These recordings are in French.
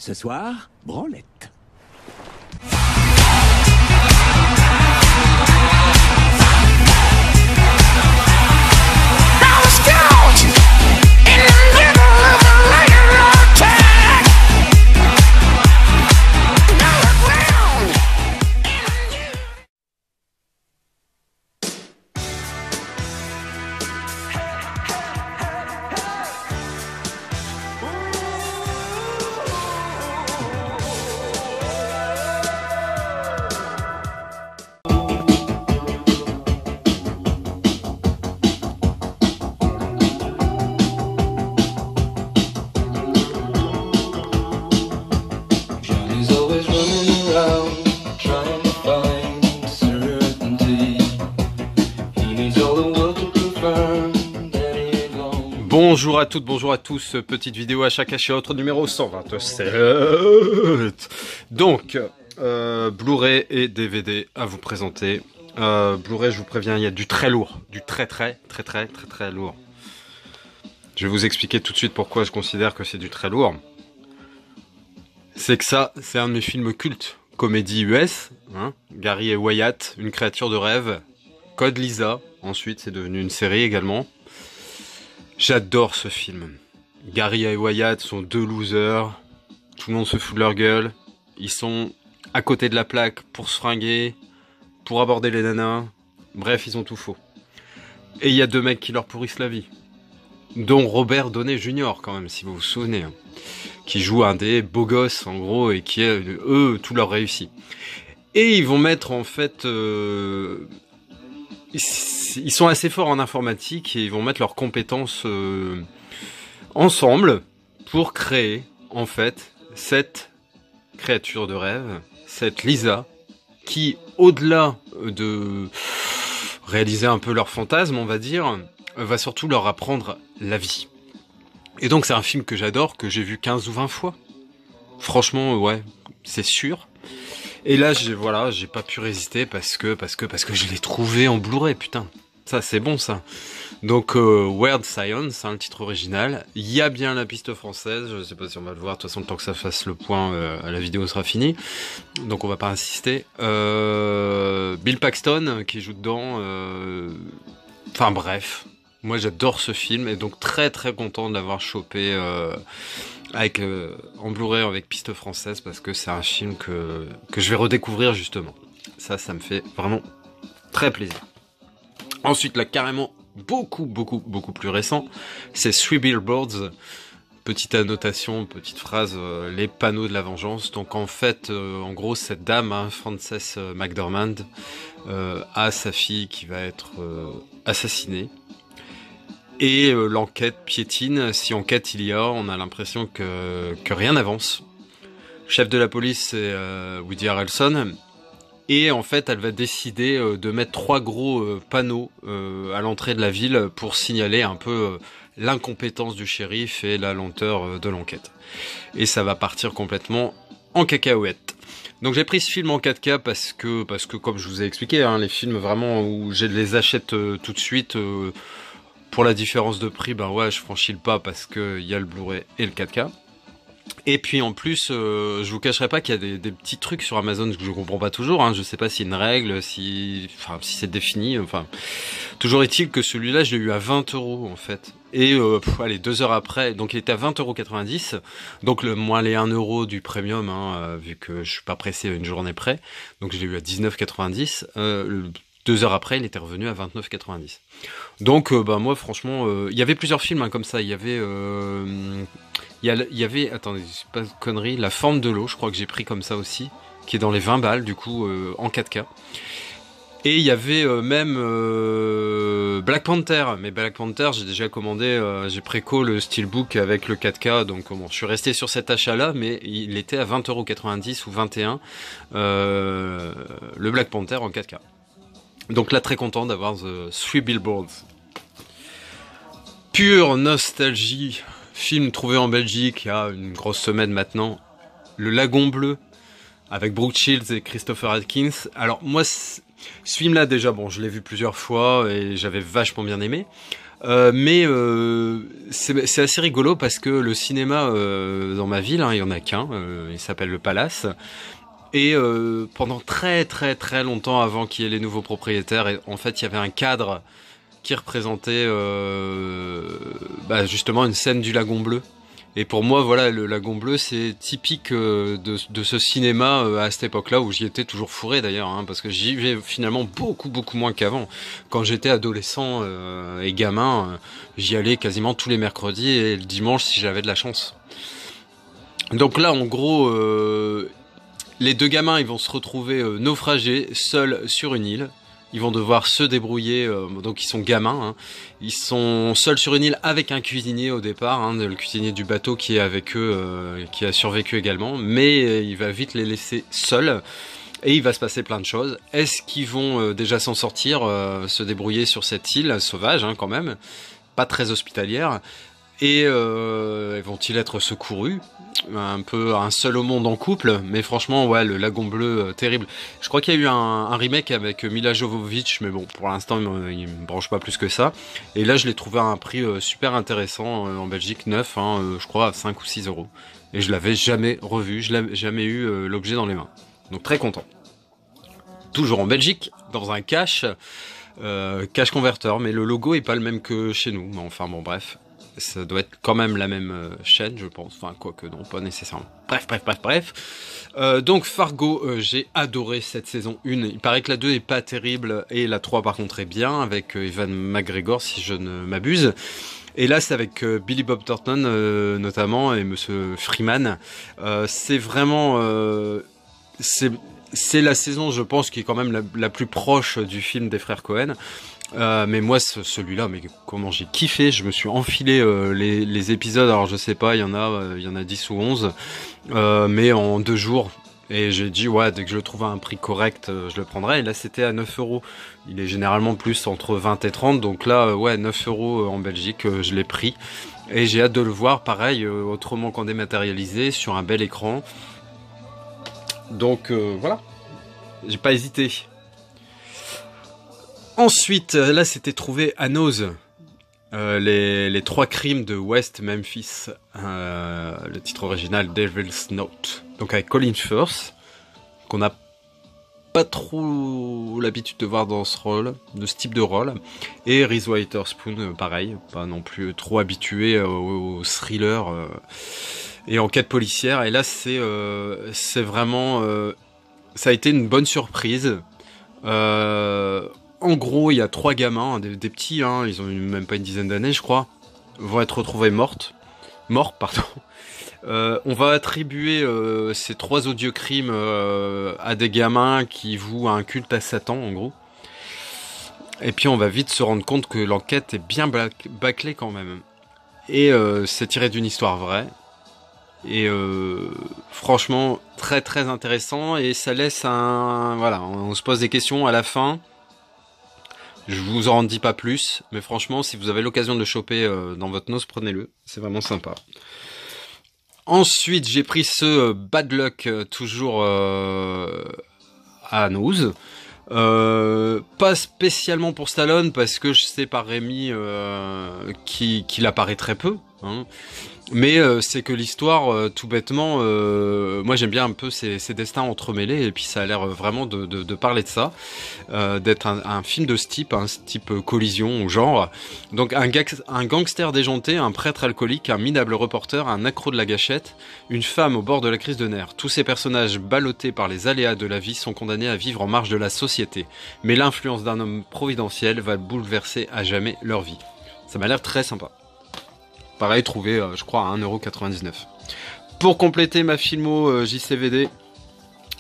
Ce soir, branlette. Bonjour à toutes, bonjour à tous, petite vidéo à chaque chez autre numéro 127. Donc, Blu-ray et DVD à vous présenter. Blu-ray, je vous préviens, il y a du très lourd, du très lourd. Je vais vous expliquer tout de suite pourquoi je considère que c'est du très lourd. C'est que ça, c'est un de mes films cultes, comédie US, hein, Gary et Wyatt, une créature de rêve, Code Lisa, ensuite c'est devenu une série également. J'adore ce film. Gary et Wyatt sont deux losers. Tout le monde se fout de leur gueule. Ils sont à côté de la plaque pour se fringuer, pour aborder les nanas. Bref, ils ont tout faux. Et il y a deux mecs qui leur pourrissent la vie. Dont Robert Downey Jr. quand même, si vous vous souvenez. Hein, qui joue un des beaux gosses, en gros, et qui, eux, tout leur réussit. Et ils vont mettre, en fait... Ils sont assez forts en informatique et ils vont mettre leurs compétences ensemble pour créer en fait cette créature de rêve, cette Lisa, qui au-delà de réaliser un peu leur fantasme, on va dire, va surtout leur apprendre la vie. Et donc c'est un film que j'adore, que j'ai vu 15 ou 20 fois. Franchement, ouais, c'est sûr. Et là, j'ai pas pu résister parce que je l'ai trouvé en Blu-ray, putain. Ça, c'est bon, ça. Donc, Weird Science, hein, le titre original. Il y a bien la piste française. Je sais pas si on va le voir. De toute façon, le temps que ça fasse le point, la vidéo sera finie. Donc, on va pas insister. Bill Paxton, qui joue dedans. Enfin, bref. Moi, j'adore ce film. Et donc, très content de l'avoir chopé, avec en Blu-ray avec piste française parce que c'est un film que je vais redécouvrir justement. Ça me fait vraiment très plaisir. Ensuite là carrément beaucoup plus récent, c'est Three Billboards. Petite annotation, petite phrase, les panneaux de la vengeance. Donc en fait, en gros cette dame, hein, Frances McDormand, a sa fille qui va être assassinée. Et l'enquête piétine, si enquête il y a, on a l'impression que rien n'avance. Le chef de la police, c'est Woody Harrelson. Et en fait, elle va décider de mettre 3 gros panneaux à l'entrée de la ville pour signaler un peu l'incompétence du shérif et la lenteur de l'enquête. Et ça va partir complètement en cacahuète. Donc j'ai pris ce film en 4K parce que comme je vous ai expliqué, hein, les films vraiment où je les achète tout de suite... pour la différence de prix, ben ouais, je franchis le pas parce que il y a le Blu-ray et le 4K. Et puis en plus, je vous cacherai pas qu'il y a des petits trucs sur Amazon que je comprends pas toujours. Hein. Je sais pas si une règle, si c'est défini. Enfin, toujours est-il que celui-là, je l'ai eu à 20 € en fait. Et allez, 2 heures après, donc il était à 20,90 €. Donc moins les 1 € du premium, hein, vu que je suis pas pressé à une journée près. Donc je l'ai eu à 19,90 €. 2 heures après, il était revenu à 29,90 €. Donc, bah moi, franchement, il y avait plusieurs films hein, comme ça. Il y avait, attendez, c'est pas de conneries, La Forme de l'eau, je crois que j'ai pris comme ça aussi, qui est dans les 20 balles, du coup, en 4K. Et il y avait même Black Panther. Mais Black Panther, j'ai déjà commandé, j'ai préco le steelbook avec le 4K. Donc bon, je suis resté sur cet achat-là, mais il était à 20,90 € ou 21 €, le Black Panther en 4K. Donc là, très content d'avoir The Three Billboards. Pure nostalgie. Film trouvé en Belgique il y a une grosse semaine maintenant. Le Lagon Bleu, avec Brooke Shields et Christopher Atkins. Alors moi, Ce film-là, déjà, bon, je l'ai vu plusieurs fois et j'avais vachement bien aimé. C'est assez rigolo parce que le cinéma dans ma ville, hein, il y en a qu'un, il s'appelle le Palace. Et pendant très très très longtemps avant qu'il y ait les nouveaux propriétaires, en fait, il y avait un cadre qui représentait justement une scène du Lagon Bleu. Et pour moi, voilà, le Lagon Bleu, c'est typique de ce cinéma à cette époque-là où j'y étais toujours fourré d'ailleurs, hein, parce que j'y vais finalement beaucoup moins qu'avant. Quand j'étais adolescent et gamin, j'y allais quasiment tous les mercredis et le dimanche si j'avais de la chance. Donc là, en gros, les deux gamins, ils vont se retrouver naufragés, seuls sur une île. Ils vont devoir se débrouiller, donc ils sont gamins, hein. Ils sont seuls sur une île avec un cuisinier au départ, hein, le cuisinier du bateau qui est avec eux, qui a survécu également, mais il va vite les laisser seuls et il va se passer plein de choses. Est-ce qu'ils vont déjà s'en sortir, se débrouiller sur cette île sauvage, hein, quand même, pas très hospitalière, et vont-ils être secourus? Un peu un seul au monde en couple, mais franchement, ouais, le Lagon Bleu, terrible. Je crois qu'il y a eu un remake avec Mila Jovovich, mais bon, pour l'instant, il me branche pas plus que ça. Et là, je l'ai trouvé à un prix super intéressant en Belgique, neuf, hein, je crois à 5 ou 6 euros. Et je l'avais jamais revu, je l'avais jamais eu l'objet dans les mains. Donc très content. Toujours en Belgique, dans un cash converteur, mais le logo est pas le même que chez nous. Enfin bon, bref. Ça doit être quand même la même chaîne, je pense. Enfin, quoique non, pas nécessairement. Bref. Donc Fargo, j'ai adoré cette saison 1. Il paraît que la 2 est pas terrible et la 3 par contre est bien, avec Ewan McGregor si je ne m'abuse. Et là c'est avec Billy Bob Thornton notamment et Monsieur Freeman. C'est vraiment... c'est la saison, je pense, qui est quand même la plus proche du film des frères Cohen. Mais moi celui-là, mais comment j'ai kiffé, je me suis enfilé les épisodes, alors je sais pas, il y en a 10 ou 11, mais en 2 jours, et j'ai dit ouais, dès que je le trouve à un prix correct, je le prendrai, et là c'était à 9 euros, il est généralement plus entre 20 et 30, donc là ouais, 9 euros en Belgique, je l'ai pris, et j'ai hâte de le voir, pareil, autrement qu'en dématérialisé, sur un bel écran, donc voilà, j'ai pas hésité. Ensuite, là, c'était trouvé à Nose, les 3 crimes de West Memphis, le titre original Devil's Note, donc avec Colin Firth, qu'on n'a pas trop l'habitude de voir dans ce rôle, de ce type de rôle, et Reese Witherspoon, pareil, pas non plus trop habitué au thriller et enquête policière, et là, c'est vraiment, ça a été une bonne surprise. En gros, il y a 3 gamins, des petits, hein, ils ont même pas une dizaine d'années, je crois, vont être retrouvés morts, pardon. On va attribuer ces 3 odieux crimes à des gamins qui vouent un culte à Satan, en gros. Et puis on va vite se rendre compte que l'enquête est bien bâclée quand même. Et c'est tiré d'une histoire vraie. Et franchement, très très intéressant. Et ça laisse voilà, on se pose des questions à la fin. Je vous en dis pas plus, mais franchement, si vous avez l'occasion de le choper dans votre nose, prenez-le. C'est vraiment sympa. Ensuite, j'ai pris ce Bad Luck, toujours à Nose. Pas spécialement pour Stallone, parce que je sais par Rémi qu'il apparaît très peu. Hein. Mais c'est que l'histoire, tout bêtement, moi j'aime bien un peu ces destins entremêlés, et puis ça a l'air vraiment de parler de ça, d'être un film de ce type collision ou genre. Donc un gangster déjanté, un prêtre alcoolique, un minable reporter, un accro de la gâchette, une femme au bord de la crise de nerfs. Tous ces personnages ballottés par les aléas de la vie sont condamnés à vivre en marge de la société. Mais l'influence d'un homme providentiel va bouleverser à jamais leur vie. Ça m'a l'air très sympa. Pareil, trouvé, je crois, à 1,99€. Pour compléter ma filmo JCVD,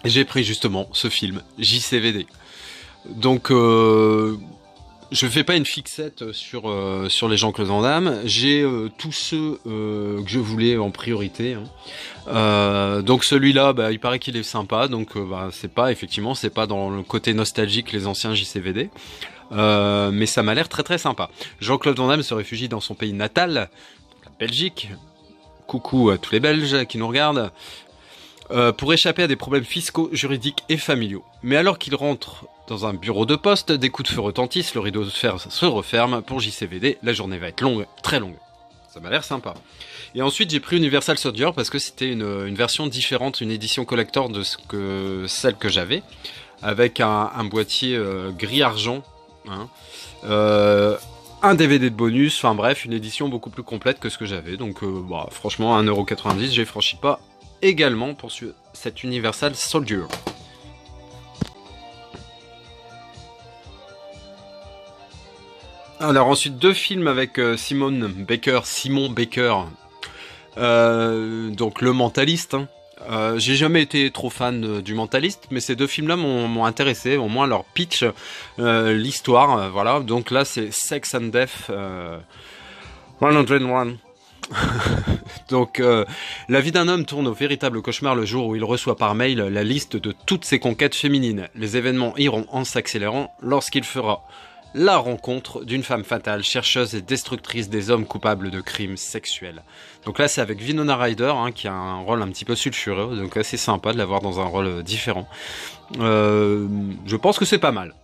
j'ai pris justement ce film, JCVD. Donc, je fais pas une fixette sur les Jean-Claude Van Damme. J'ai tous ceux que je voulais en priorité. Hein. Donc celui-là, il paraît qu'il est sympa. Donc, c'est pas dans le côté nostalgique les anciens JCVD. Mais ça m'a l'air très très sympa. Jean-Claude Van Damme se réfugie dans son pays natal, la Belgique. Coucou à tous les Belges qui nous regardent. pour échapper à des problèmes fiscaux, juridiques et familiaux. Mais alors qu'il rentre dans un bureau de poste, des coups de feu retentissent, le rideau de fer se referme. Pour JCVD, la journée va être longue, très longue. Ça m'a l'air sympa. Et ensuite, j'ai pris Universal Soldier parce que c'était une version différente, une édition collector de celle que j'avais, avec un boîtier gris-argent, hein, un DVD de bonus, enfin bref, une édition beaucoup plus complète que ce que j'avais. Donc bah, franchement, 1,90€, j'ai franchi pas également pour cet Universal Soldier. Alors ensuite, 2 films avec Simon Baker, donc Le Mentaliste. Hein. J'ai jamais été trop fan du Mentaliste, mais ces 2 films-là m'ont intéressé, au moins leur pitch, l'histoire, voilà. Donc là, c'est Sex and Death 101. Donc, la vie d'un homme tourne au véritable cauchemar le jour où il reçoit par mail la liste de toutes ses conquêtes féminines. Les événements iront en s'accélérant lorsqu'il fera la rencontre d'une femme fatale, chercheuse et destructrice des hommes coupables de crimes sexuels. Donc là, c'est avec Winona Ryder, hein, qui a un rôle un petit peu sulfureux, donc assez sympa de l'avoir dans un rôle différent. Je pense que c'est pas mal.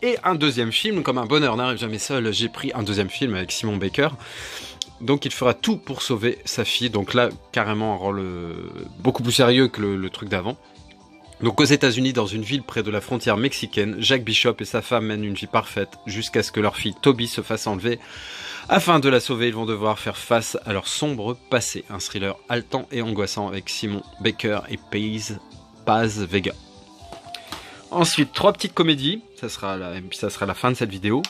Et un deuxième film, comme un bonheur n'arrive jamais seul, j'ai pris un deuxième film avec Simon Baker. Donc il fera tout pour sauver sa fille. Donc là, carrément un rôle beaucoup plus sérieux que le truc d'avant. Donc aux États-Unis, dans une ville près de la frontière mexicaine, Jack Bishop et sa femme mènent une vie parfaite jusqu'à ce que leur fille Toby se fasse enlever. Afin de la sauver, ils vont devoir faire face à leur sombre passé. Un thriller haletant et angoissant avec Simon Baker et Paz Vega. Ensuite, 3 petites comédies. Ça sera la fin de cette vidéo.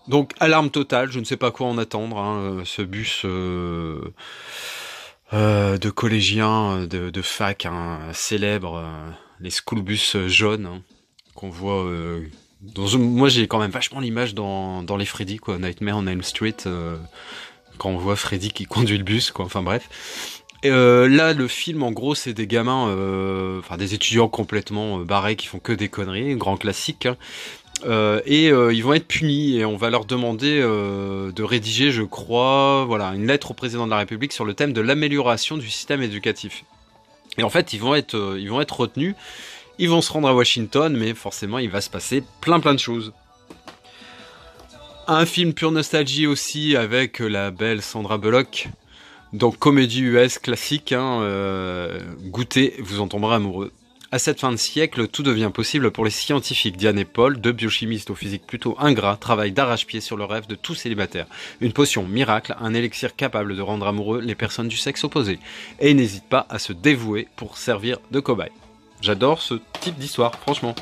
Donc, Alarme totale, je ne sais pas quoi en attendre, hein, ce bus de collégiens, de fac, hein, célèbre, les school bus jaunes, hein, qu'on voit... moi, j'ai quand même vachement l'image dans les Freddy, quoi, Nightmare on Elm Street, quand on voit Freddy qui conduit le bus, quoi, enfin bref. Et là, le film, en gros, c'est des gamins, enfin des étudiants complètement barrés qui font que des conneries, grand classique, hein. Ils vont être punis et on va leur demander de rédiger, je crois, voilà, une lettre au président de la République sur le thème de l'amélioration du système éducatif. Et en fait, ils vont être retenus, ils vont se rendre à Washington, mais forcément, il va se passer plein de choses. Un film pure nostalgie aussi avec la belle Sandra Bullock. Donc comédie US classique, hein, goûtez, vous en tomberez amoureux. À cette fin de siècle, tout devient possible pour les scientifiques. Diane et Paul, 2 biochimistes au physique plutôt ingrat, travaillent d'arrache-pied sur le rêve de tout célibataire. Une potion miracle, un élixir capable de rendre amoureux les personnes du sexe opposé. Et ils n'hésitent pas à se dévouer pour servir de cobaye. J'adore ce type d'histoire, franchement.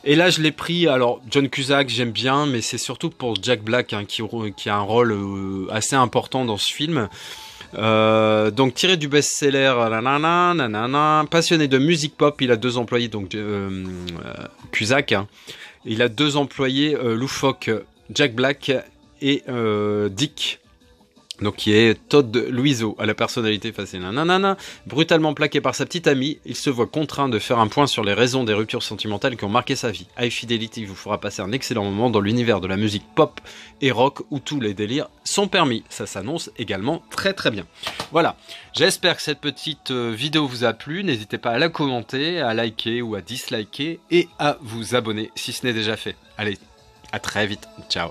Et là, je l'ai pris, alors John Cusack, j'aime bien, mais c'est surtout pour Jack Black, hein, qui a un rôle assez important dans ce film. Donc tiré du best-seller passionné de musique pop, il a 2 employés, donc Cusack, hein. Il a 2 employés loufoques, Jack Black et Dick, donc qui est Todd Luiso, à la personnalité facile. Brutalement plaqué par sa petite amie, il se voit contraint de faire un point sur les raisons des ruptures sentimentales qui ont marqué sa vie. High Fidelity vous fera passer un excellent moment dans l'univers de la musique pop et rock où tous les délires sont permis. Ça s'annonce également très bien. Voilà, j'espère que cette petite vidéo vous a plu. N'hésitez pas à la commenter, à liker ou à disliker et à vous abonner si ce n'est déjà fait. Allez, à très vite, ciao.